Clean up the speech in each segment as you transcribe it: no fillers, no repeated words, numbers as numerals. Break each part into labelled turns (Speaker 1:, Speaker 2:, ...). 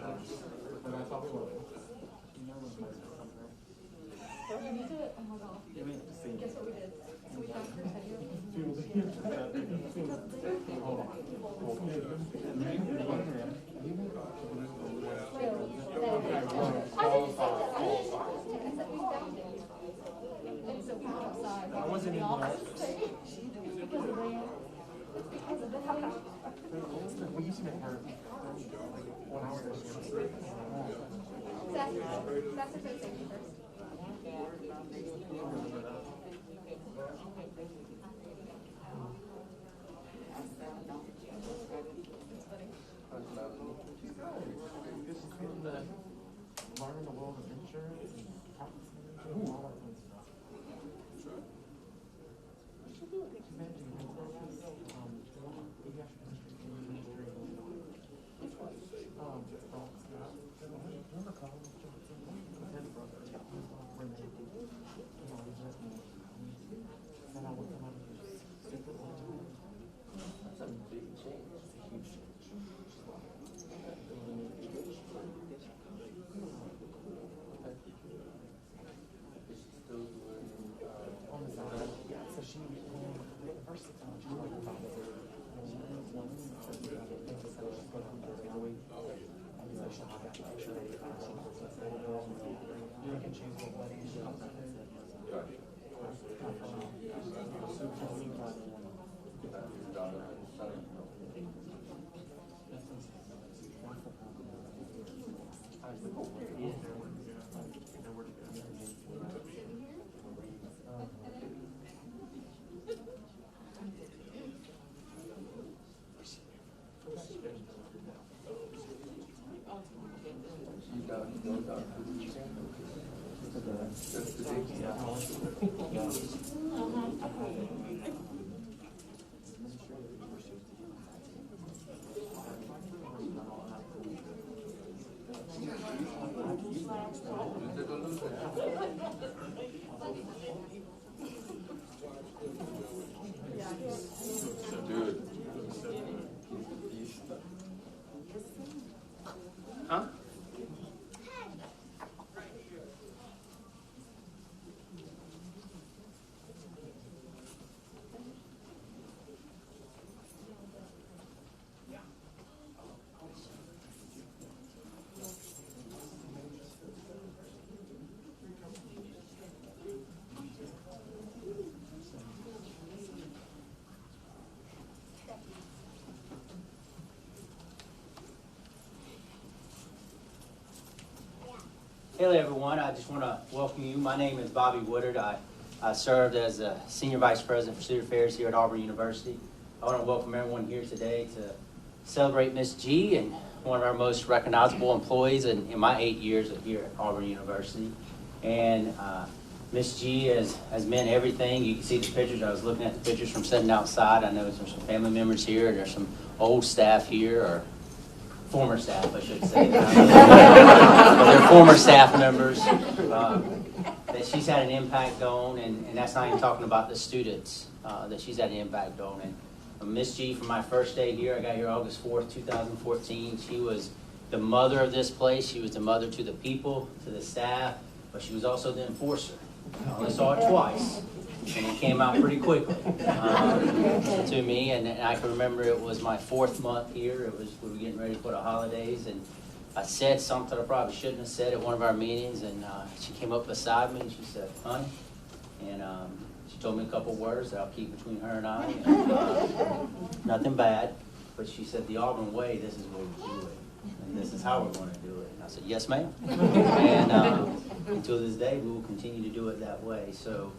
Speaker 1: Guess what we did? We found her video. I wasn't in the office. Because of that. We used to make her 1 hour. That's the first thing first. Learning the world of insurance and practicing and all that kind of stuff.
Speaker 2: Huh? Hello everyone, I just want to welcome you. My name is Bobby Woodard. I served as a Senior Vice President for Student Affairs here at Auburn University. I want to welcome everyone here today to celebrate Miss G, and one of our most recognizable employees in my 8 years here at Auburn University. And Miss G has meant everything. You can see the pictures. I was looking at the pictures from sitting outside. I know there's some family members here, and there's some old staff here, or former staff, I should say. But they're former staff members that she's had an impact on, and that's not even talking about the students that she's had an impact on. And Miss G, from my first day here, I got here August 4th, 2014, she was the mother of this place. She was the mother to the people, to the staff, but she was also the enforcer. I only saw it twice, and it came out pretty quickly to me. And I can remember it was my 4th month here. We were getting ready for the holidays, and I said something I probably shouldn't have said at one of our meetings, and she came up beside me and she said, "Honey," and she told me a couple words that I'll keep between her and I. And, nothing bad, but she said, "The Auburn way, this is what we do it, and this is how we're going to do it." And I said, "Yes, ma'am." And until this day, we will continue to do it that way. So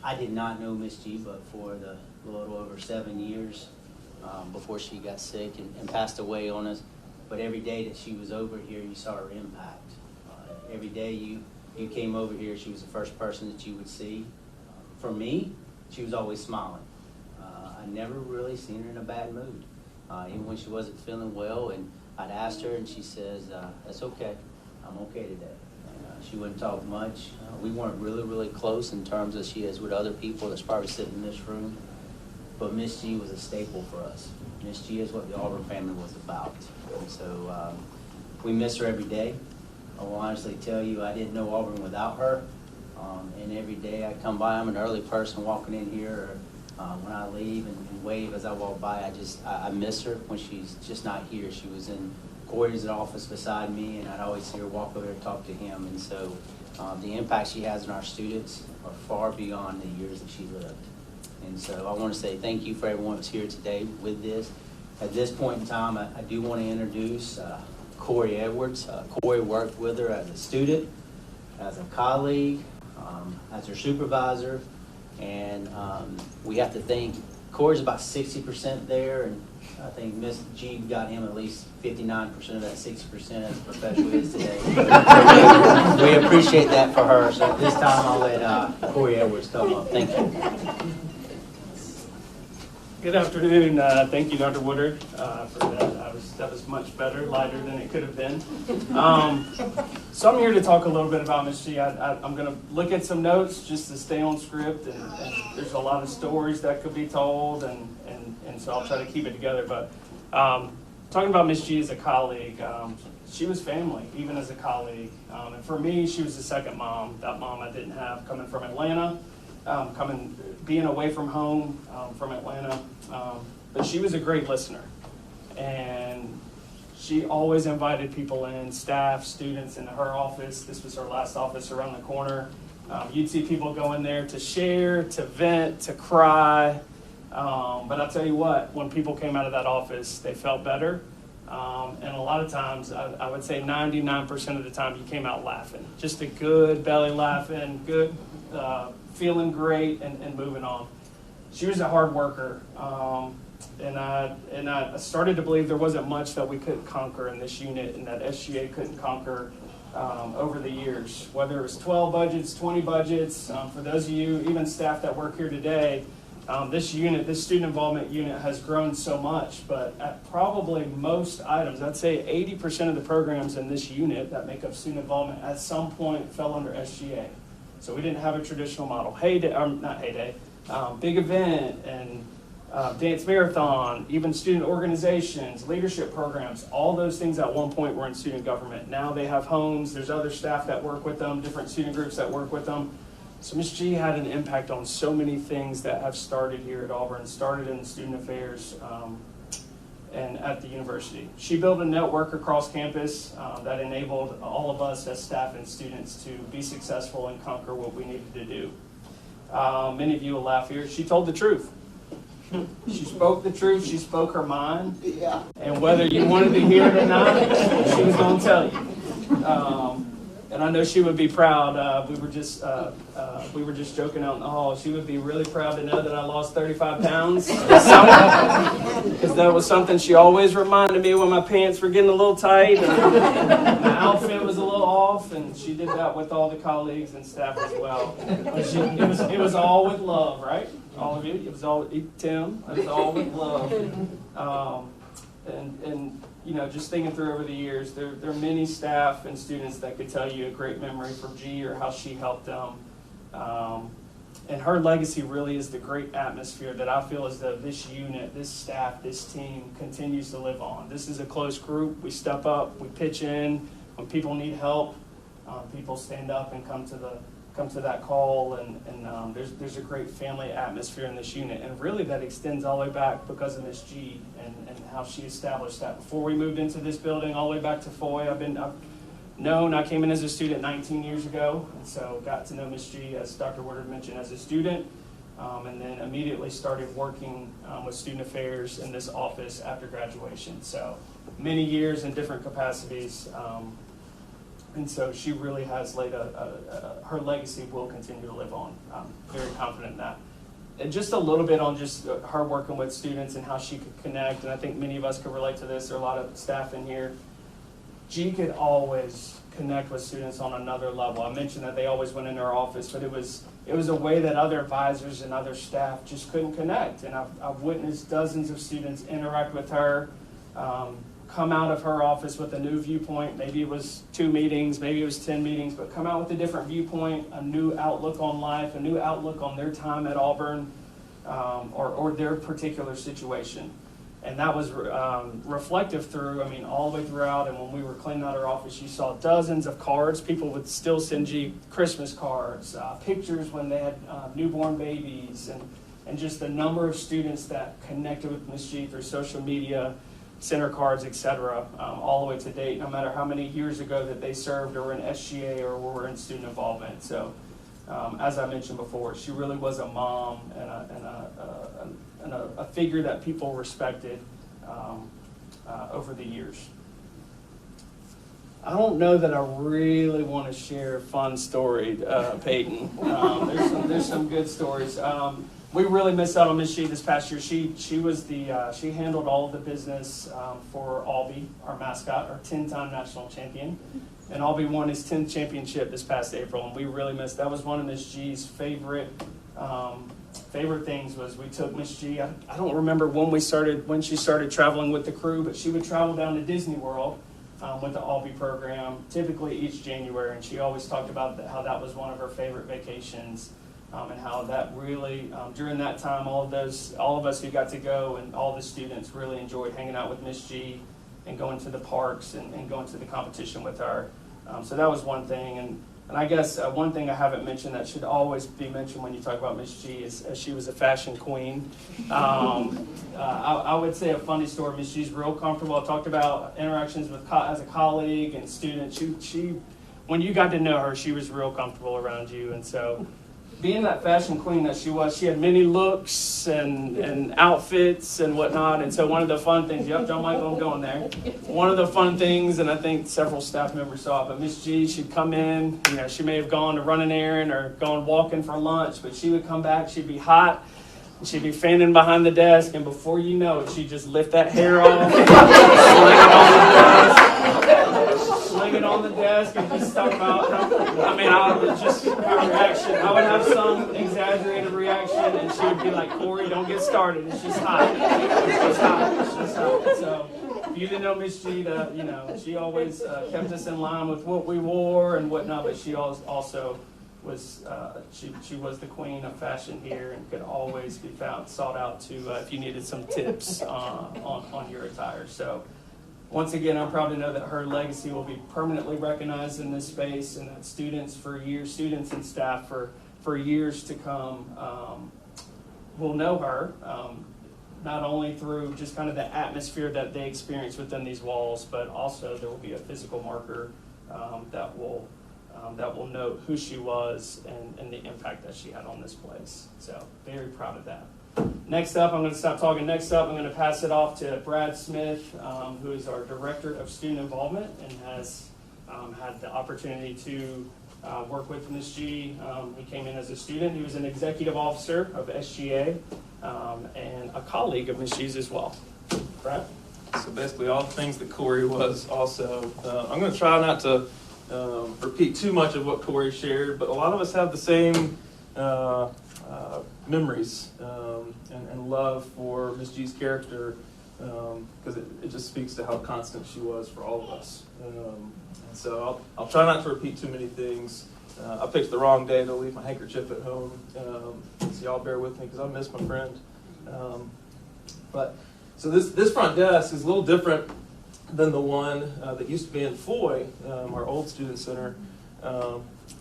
Speaker 2: I did not know Miss G, but for the little over 7 years before she got sick and passed away on us. But every day that she was over here, you saw her impact. Every day you came over here, she was the first person that you would see. For me, she was always smiling. I never really seen her in a bad mood, even when she wasn't feeling well. And I'd asked her, and she says, "That's okay. I'm okay today." She wouldn't talk much. We weren't really close in terms that she is with other people that's probably sitting in this room. But Miss G was a staple for us. Miss G is what the Auburn family was about. And so we miss her every day. I will honestly tell you, I didn't know Auburn without her. And every day I come by, I'm an early person walking in here, or when I leave and wave as I walk by, I miss her when she's just not here. She was in Gloria's office beside me, and I'd always see her walk over and talk to him. And so the impact she has on our students are far beyond the years that she lived. And so I want to say thank you for everyone that's here today with this. At this point in time, I do want to introduce Corey Edwards. Corey worked with her as a student, as a colleague, as her supervisor, and we have to think Corey's about 60% there, and I think Miss G got him at least 59% of that 60% as professional is today. We appreciate that for her. So at this time, I'll let Corey Edwards come up. Thank you.
Speaker 3: Good afternoon. Thank you, Dr. Woodard, for that. That was much better, lighter than it could have been. So I'm here to talk a little bit about Miss G. I'm going to look at some notes just to stay on script, and there's a lot of stories that could be told, and so I'll try to keep it together. But talking about Miss G as a colleague, she was family, even as a colleague. And for me, she was the second mom, that mom I didn't have coming from Atlanta. Being away from home from Atlanta, but she was a great listener, and she always invited people in, staff, students, into her office. This was her last office around the corner. You'd see people go in there to share, to vent, to cry, but I'll tell you what, when people came out of that office, they felt better, and a lot of times, I would say 99% of the time, you came out laughing, just a good belly laughing, good feeling great, and moving on. She was a hard worker, and I started to believe there wasn't much that we couldn't conquer in this unit, and that SGA couldn't conquer over the years. Whether it was 12 budgets, 20 budgets, for those of you, even staff that work here today, this student involvement unit has grown so much, but at probably most items, I'd say 80% of the programs in this unit that make up student involvement at some point fell under SGA. So we didn't have a traditional model. Big event and dance marathon, even student organizations, leadership programs, all those things at one point were in student government. Now they have homes, there's other staff that work with them, different student groups that work with them. So Ms. G had an impact on so many things that have started here at Auburn, started in student affairs and at the university. She built a network across campus that enabled all of us as staff and students to be successful and conquer what we needed to do. Many of you will laugh here. She told the truth. She spoke the truth. She spoke her mind. Yeah. And whether you wanted to hear it or not, she was going to tell you. And I know she would be proud. We were just joking out in the hall. She would be really proud to know that I lost 35 pounds this summer, because that was something she always reminded me when my pants were getting a little tight and my outfit was a little off. And she did that with all the colleagues and staff as well. But it was all with love, right? All of you. It was all Tim. It was all with love. And you know, just thinking through over the years, there are many staff and students that could tell you a great memory from G or how she helped them. And her legacy really is the great atmosphere that I feel as though this unit, this staff, this team continues to live on. This is a close group. We step up, we pitch in. When people need help, people stand up and come to that call, and there's a great family atmosphere in this unit, and really that extends all the way back because of Miss G and how she established that. Before we moved into this building, all the way back to Foy, I came in as a student 19 years ago, and so got to know Miss G, as Dr. Woodard mentioned, as a student, and then immediately started working with student affairs in this office after graduation. So many years in different capacities. And so she really has laid her legacy will continue to live on. I'm very confident in that. And just a little bit on just her working with students and how she could connect, and I think many of us could relate to this. There are a lot of staff in here. G could always connect with students on another level. I mentioned that they always went in her office, but it was a way that other advisors and other staff just couldn't connect. And I've witnessed dozens of students interact with her, come out of her office with a new viewpoint. Maybe it was 2 meetings, maybe it was 10 meetings, but come out with a different viewpoint, a new outlook on life, a new outlook on their time at Auburn, or their particular situation. And that was reflective through, all the way throughout. And when we were cleaning out our office, you saw dozens of cards. People would still send you Christmas cards, pictures when they had newborn babies, and just the number of students that connected with Ms. G through social media, center cards, etc., all the way to date, no matter how many years ago that they served or were in SGA or were in student involvement. So, as I mentioned before, she really was a mom and a figure that people respected over the years. I don't know that I really want to share a fun story, Peyton. There's some good stories. We really missed out on Miss G this past year. She was she handled all of the business for Albee, our mascot, our 10-time national champion. And Albee won his 10th championship this past April, and we really missed. That was one of Miss G's favorite things. Was we took Miss G. I don't remember when she started traveling with the crew, but she would travel down to Disney World with the Albee program, typically each January, and she always talked about how that was one of her favorite vacations. And how that really, during that time, all of us who got to go and all the students really enjoyed hanging out with Miss G and going to the parks and going to the competition with her. So that was one thing. And I guess one thing I haven't mentioned that should always be mentioned when you talk about Miss G is she was a fashion queen. I would say a funny story. Miss G's real comfortable. I talked about interactions with as a colleague and student. She, when you got to know her, she was real comfortable around you. And so, being that fashion queen that she was, she had many looks and outfits and whatnot. And so one of the fun things, John Michael, I'm going there. One of the fun things, and I think several staff members saw it, but Miss G, she'd come in, she may have gone to run an errand or gone walking for lunch, but she would come back, she'd be hot, and she'd be fanning behind the desk, and before you know it, she'd just lift that hair off, sling it on the desk, and just talk about, I would just have a reaction. I would have some exaggerated reaction, and she would be like, Corey, don't get started. It's just hot. It's just hot. So, if you didn't know Miss G, she always kept us in line with what we wore and whatnot, but she also was, she was the queen of fashion here and could always be sought out to if you needed some tips on your attire. So, once again, I'm proud to know that her legacy will be permanently recognized in this space, and that students and staff for years to come will know her, not only through just kind of the atmosphere that they experience within these walls, but also there will be a physical marker that will note who she was and the impact that she had on this place. So very proud of that. Next up, I'm going to stop talking. Next up, I'm going to pass it off to Brad Smith, who is our Director of Student Involvement and has had the opportunity to work with Ms. G. He came in as a student. He was an executive officer of SGA and a colleague of Ms. G's as well. Brad?
Speaker 4: So basically all the things that Corey was also. I'm going to try not to repeat too much of what Corey shared, but a lot of us have the same memories and love for Ms. G's character because it just speaks to how constant she was for all of us. And so I'll try not to repeat too many things. I picked the wrong day to leave my handkerchief at home, so y'all bear with me because I miss my friend. But so this front desk is a little different than the one that used to be in Foy, our old student center.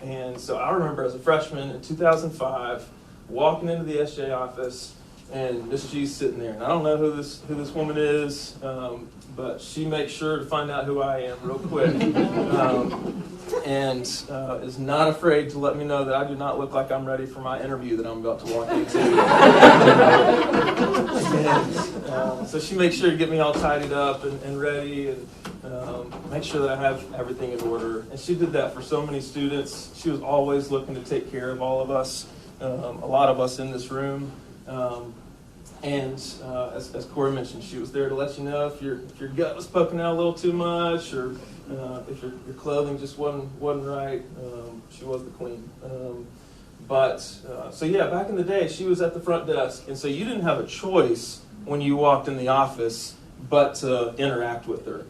Speaker 4: And so I remember as a freshman in 2005, walking into the SJ office, and Miss G's sitting there. And I don't know who this woman is, but she makes sure to find out who I am real quick, and is not afraid to let me know that I do not look like I'm ready for my interview that I'm about to walk into. And, so she makes sure to get me all tidied up and ready, and make sure that I have everything in order. And she did that for so many students. She was always looking to take care of all of us. A lot of us in this room, and as Corey mentioned, she was there to let you know if your gut was poking out a little too much, or if your clothing just wasn't right. She was the queen. So yeah, back in the day, she was at the front desk, and so you didn't have a choice when you walked in the office but to interact with her.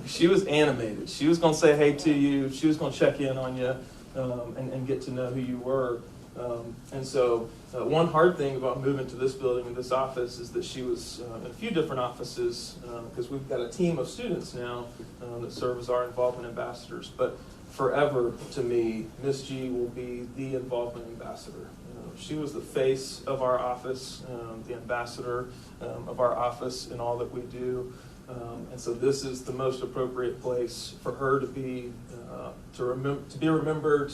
Speaker 4: She was animated. She was going to say hey to you. She was going to check in on you and get to know who you were. And so one hard thing about moving to this building and this office is that she was in a few different offices because we've got a team of students now that serve as our involvement ambassadors. But forever, to me, Miss G will be the involvement ambassador. She was the face of our office, the ambassador of our office in all that we do. And so this is the most appropriate place for her to be remembered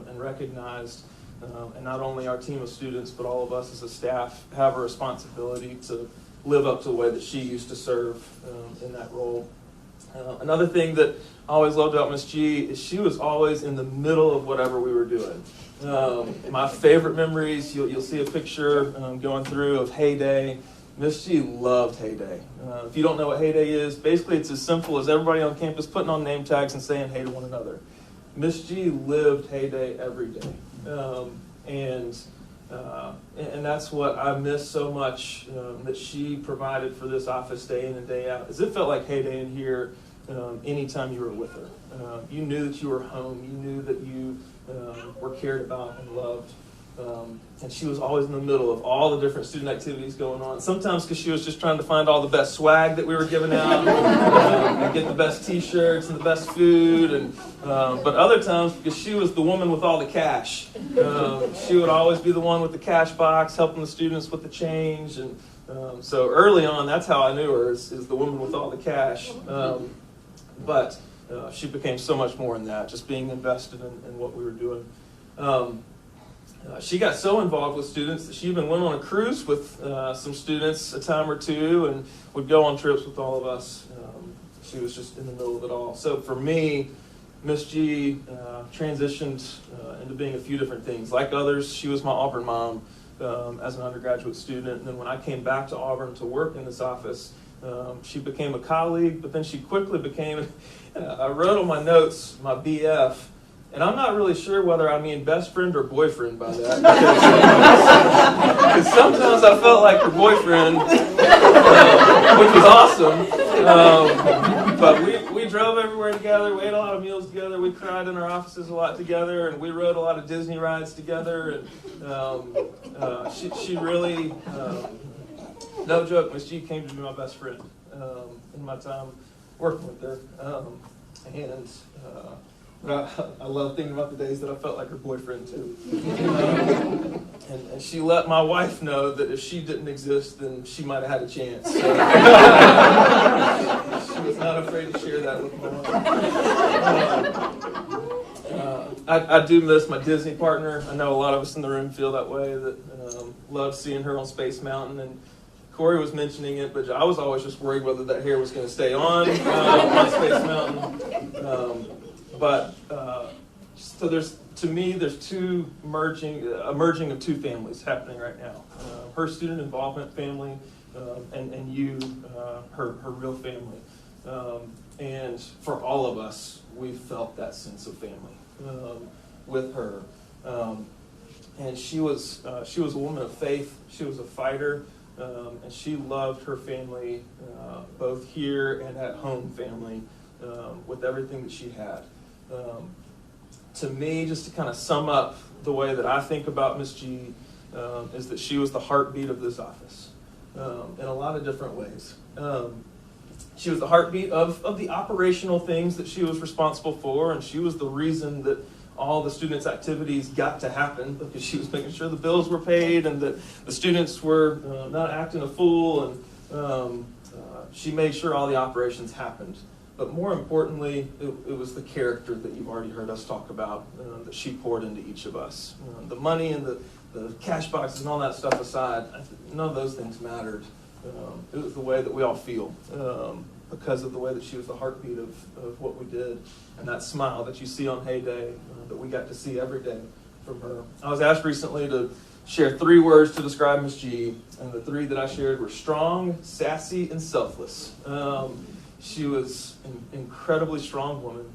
Speaker 4: and recognized. And not only our team of students, but all of us as a staff have a responsibility to live up to the way that she used to serve in that role. Another thing that I always loved about Miss G is she was always in the middle of whatever we were doing. My favorite memories, you'll see a picture going through of Heyday. Miss G loved Heyday. If you don't know what Heyday is, basically it's as simple as everybody on campus putting on name tags and saying hey to one another. Miss G lived Heyday every day. And that's what I miss so much that she provided for this office day in and day out. Is it felt like Heyday in here anytime you were with her. You knew that you were home. You knew that you were cared about and loved. And she was always in the middle of all the different student activities going on. Sometimes because she was just trying to find all the best swag that we were giving out, and get the best T-shirts and the best food. But other times because she was the woman with all the cash. She would always be the one with the cash box, helping the students with the change. And so early on, that's how I knew her, is the woman with all the cash. But she became so much more in that, just being invested in what we were doing. She got so involved with students that she even went on a cruise with some students a time or two and would go on trips with all of us. She was just in the middle of it all. So for me, Miss G transitioned into being a few different things. Like others, she was my Auburn mom as an undergraduate student. And then when I came back to Auburn to work in this office, she became a colleague, but then she quickly became, I wrote on my notes, my BF. And I'm not really sure whether I mean best friend or boyfriend by that. Because sometimes I felt like her boyfriend, which was awesome. But we drove everywhere together. We ate a lot of meals together. We cried in our offices a lot together. And we rode a lot of Disney rides together. And she really, no joke, Miss G came to be my best friend in my time working with her. I love thinking about the days that I felt like her boyfriend too. And she let my wife know that if she didn't exist, then she might have had a chance. So, she was not afraid to share that with my wife. I do miss my Disney partner. I know a lot of us in the room feel that way, that love seeing her on Space Mountain. And Corey was mentioning it, but I was always just worried whether that hair was going to stay on Space Mountain. So there's a merging of two families happening right now. Her student involvement family and you, her real family. And for all of us, we felt that sense of family with her. And she was a woman of faith. She was a fighter. And she loved her family, both here and at home family, with everything that she had. To me, just to kind of sum up the way that I think about Miss G, is that she was the heartbeat of this office in a lot of different ways. She was the heartbeat of the operational things that she was responsible for, and she was the reason that all the students' activities got to happen, because she was making sure the bills were paid and that the students were not acting a fool, and she made sure all the operations happened. But more importantly, it was the character that you've already heard us talk about that she poured into each of us. The money and the cash boxes and all that stuff aside, none of those things mattered. It was the way that we all feel because of the way that she was the heartbeat of what we did. And that smile that you see on Heyday that we got to see every day from her. I was asked recently to share 3 words to describe Miss G, and the 3 that I shared were strong, sassy, and selfless. She was an incredibly strong woman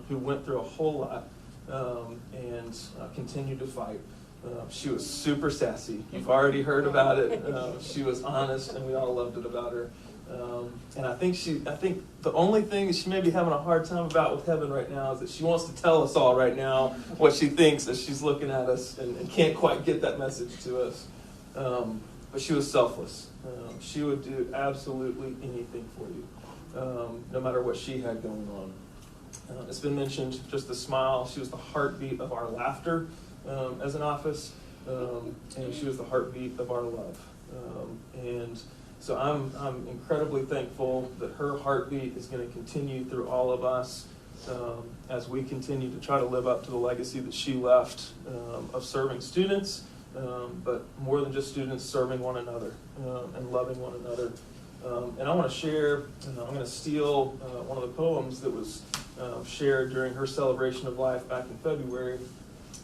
Speaker 4: who went through a whole lot and continued to fight. She was super sassy. You've already heard about it. She was honest, and we all loved it about her. And I think the only thing that she may be having a hard time about with heaven right now is that she wants to tell us all right now what she thinks as she's looking at us and can't quite get that message to us. But she was selfless. She would do absolutely anything for you, no matter what she had going on. It's been mentioned, just the smile. She was the heartbeat of our laughter as an office, and she was the heartbeat of our love. And so I'm incredibly thankful that her heartbeat is going to continue through all of us as we continue to try to live up to the legacy that she left of serving students, but more than just students, serving one another and loving one another. And I want to share, I'm going to steal one of the poems that was shared during her celebration of life back in February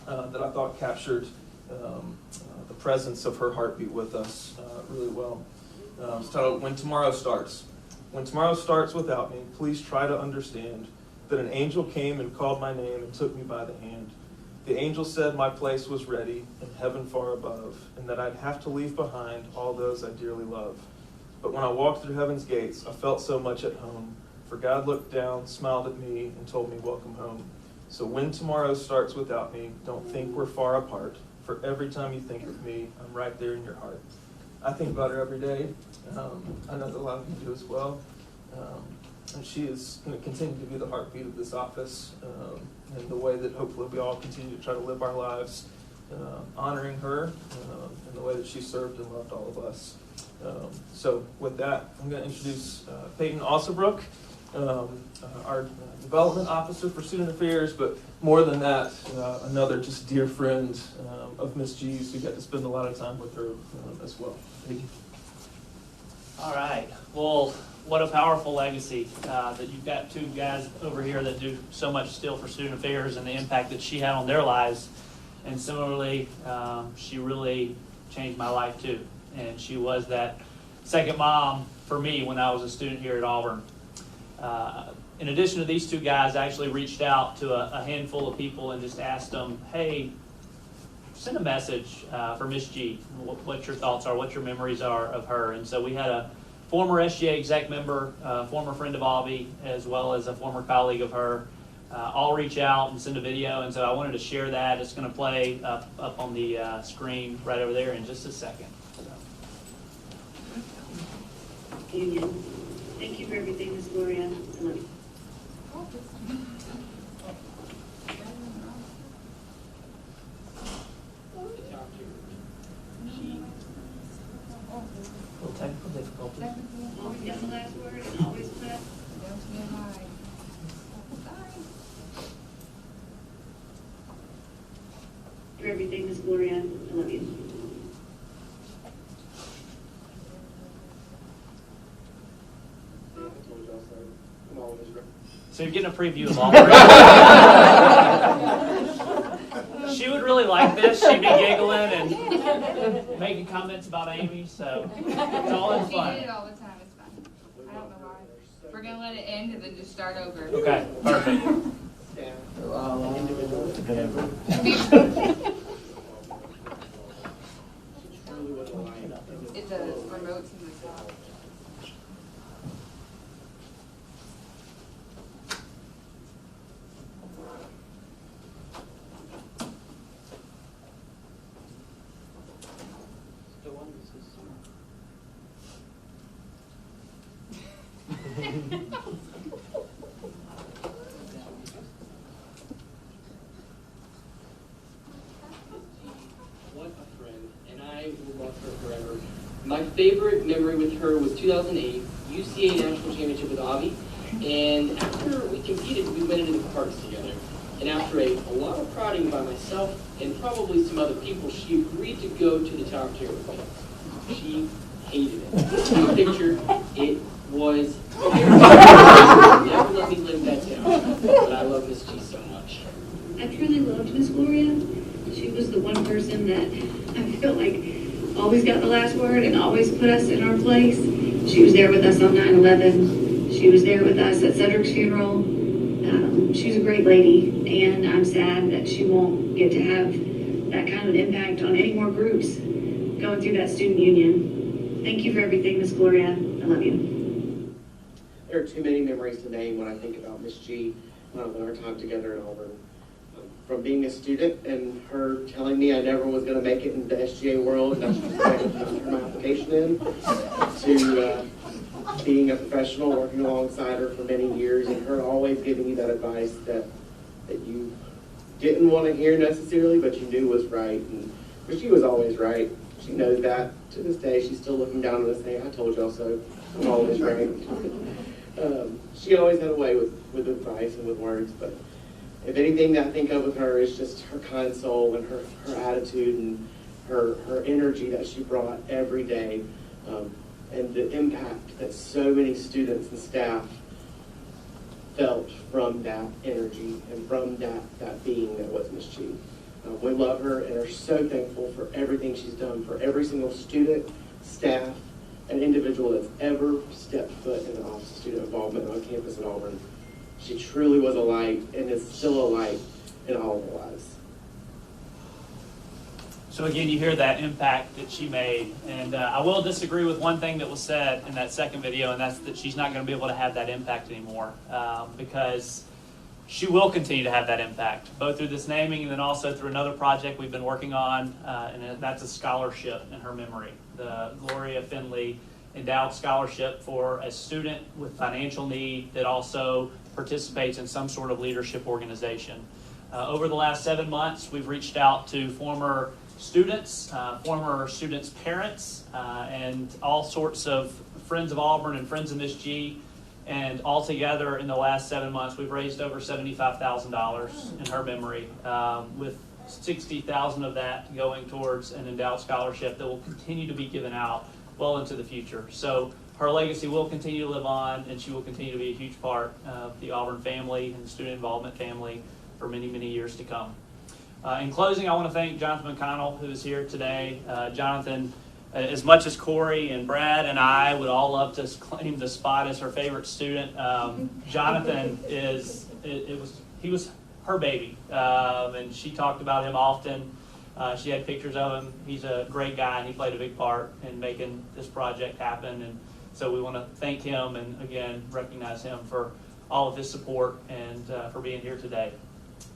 Speaker 4: that I thought captured the presence of her heartbeat with us really well. It's titled, When Tomorrow Starts. When tomorrow starts without me, please try to understand that an angel came and called my name and took me by the hand. The angel said my place was ready in heaven far above, and that I'd have to leave behind all those I dearly love. But when I walked through heaven's gates, I felt so much at home, for God looked down, smiled at me, and told me, welcome home. So when tomorrow starts without me, don't think we're far apart, for every time you think of me, I'm right there in your heart. I think about her every day. I know that a lot of you do as well. And she is going to continue to be the heartbeat of this office in the way that hopefully we all continue to try to live our lives, honoring her in the way that she served and loved all of us. So with that, I'm going to introduce Peyton Ossobrook, our development officer for student affairs, but more than that, another just dear friend of Miss G's who got to spend a lot of time with her as well. Thank you.
Speaker 5: All right. Well, what a powerful legacy that you've got two guys over here that do so much still for student affairs and the impact that she had on their lives. And similarly, she really changed my life too. And she was that second mom for me when I was a student here at Auburn. In addition to these two guys, I actually reached out to a handful of people and just asked them, hey, send a message for Miss G, what your thoughts are, what your memories are of her. And so we had a former SGA exec member, former friend of Avi, as well as a former colleague of her, all reach out and send a video. And so I wanted to share that. It's going to play up on the screen right over there in just a second.
Speaker 6: Union. Thank you for everything, Miss Gloria. I love you.
Speaker 2: Technical difficulties.
Speaker 6: Always got the last word and always put up. For everything, Miss Gloria. I love you.
Speaker 5: So you're getting a preview of all of it. She would really like this. She'd be giggling and making comments about Amy, so it's all in
Speaker 7: She
Speaker 5: fun.
Speaker 7: did it all the time. It's fun. I don't know why. We're gonna let it end and then just start over.
Speaker 5: Okay, perfect.
Speaker 7: It's a remote in the top.
Speaker 8: What a friend, and I will love her forever. My favorite memory with her was 2008 UCA National Championship with Avi, and after we competed, we went into the parks together. And after a lot of prodding by myself and probably some other people, she agreed to go to the tower tier with me. She hated it. The picture, it was terrible. Never let me live that down. But I love Miss G so much.
Speaker 6: I truly loved Miss Gloria. She was the one person that I feel like always got the last word and always put us in our place. She was there with us on 9/11. She was there with us at Cedric's funeral. She's a great lady, and I'm sad that she won't get to have that kind of impact on any more groups going through that student union. Thank you for everything, Miss Gloria. I love you.
Speaker 9: there are too many memories to name when I think about Miss G and our time together in Auburn. From being a student and her telling me I never was going to make it in the SGA world, and that's just going to turn my application in, to being a professional, working alongside her for many years, and her always giving you that advice that you didn't want to hear necessarily, but you knew was right. And she was always right. She knows that. To this day, she's still looking down on us saying, "I told y'all so. I'm always right." She always had a way with advice and with words, but if anything that I think of with her is just her kind soul and her attitude and her energy that she brought every day, and the impact that so many students and staff felt from that energy and from that being that was Miss G. We love her and are so thankful for everything she's done for every single student, staff, and individual that's ever stepped foot in the Office of Student Involvement on campus at Auburn. She truly was a light and is still a light in all of our lives.
Speaker 5: So again, you hear that impact that she made, and I will disagree with one thing that was said in that second video, and that's that she's not going to be able to have that impact anymore, because she will continue to have that impact, both through this naming and then also through another project we've been working on, and that's a scholarship in her memory, the Gloria Finley Endowed Scholarship for a student with financial need that also participates in some sort of leadership organization. Over the last 7 months, we've reached out to former students, former students' parents, and all sorts of friends of Auburn and friends of Miss G. And altogether, in the last 7 months, we've raised over $75,000 in her memory, with $60,000 of that going towards an endowed scholarship that will continue to be given out well into the future. So her legacy will continue to live on, and she will continue to be a huge part of the Auburn family and the student involvement family for many, many years to come. In closing, I want to thank Jonathan Mcconnell, who is here today. Jonathan, as much as Corey and Brad and I would all love to claim the spot as her favorite student, Jonathan he was her baby, and she talked about him often. She had pictures of him. He's a great guy, and he played a big part in making this project happen. And so we want to thank him and, again, recognize him for all of his support and for being here today.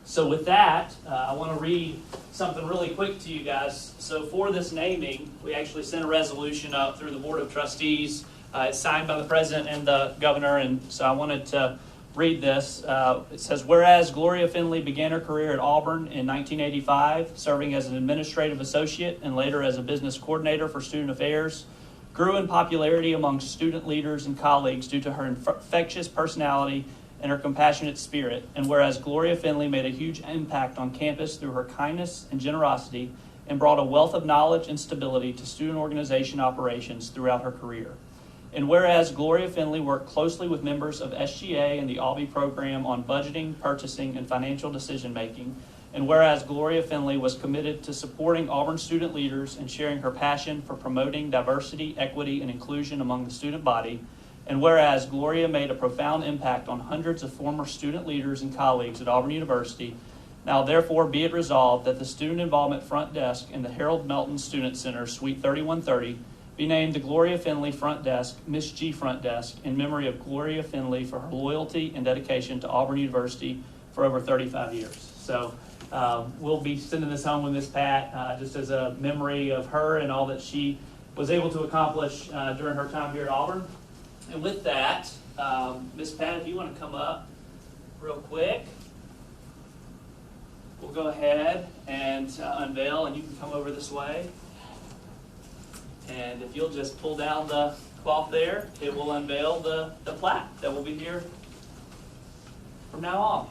Speaker 5: So with that, I want to read something really quick to you guys. So for this naming, we actually sent a resolution up through the Board of Trustees. It's signed by the President and the Governor, and so I wanted to read this. It says, whereas Gloria Finley began her career at Auburn in 1985, serving as an administrative associate and later as a business coordinator for student affairs, grew in popularity among student leaders and colleagues due to her infectious personality and her compassionate spirit. And whereas Gloria Finley made a huge impact on campus through her kindness and generosity and brought a wealth of knowledge and stability to student organization operations throughout her career. And whereas Gloria Finley worked closely with members of SGA and the ALBI program on budgeting, purchasing, and financial decision-making, and whereas Gloria Finley was committed to supporting Auburn student leaders and sharing her passion for promoting diversity, equity, and inclusion among the student body, and whereas Gloria made a profound impact on hundreds of former student leaders and colleagues at Auburn University, now therefore be it resolved that the Student Involvement Front Desk in the Harold Melton Student Center, Suite 3130, be named the Gloria Finley Front Desk, Miss G Front Desk, in memory of Gloria Finley for her loyalty and dedication to Auburn University for over 35 years. So we'll be sending this home with Miss Pat just as a memory of her and all that she was able to accomplish during her time here at Auburn. And with that, Miss Pat, if you want to come up real quick, we'll go ahead and unveil, and you can come over this way. And if you'll just pull down the cloth there, it will unveil the plaque that will be here from now on.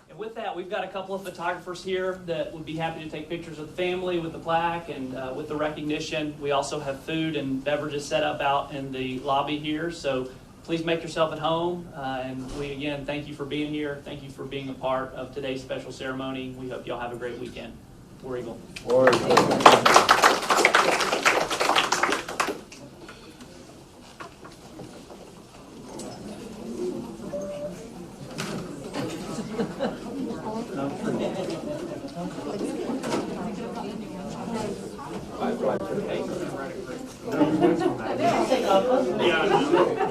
Speaker 5: And with that, we've got a couple of photographers here that would be happy to take pictures of the family with the plaque and with the recognition. We also have food and beverages set up out in the lobby here, so please make yourself at home, and we again thank you for being here. Thank you for being a part of today's special ceremony. We hope y'all have a great weekend. War Eagle.
Speaker 1: War Eagle.
Speaker 3: Yeah, I know.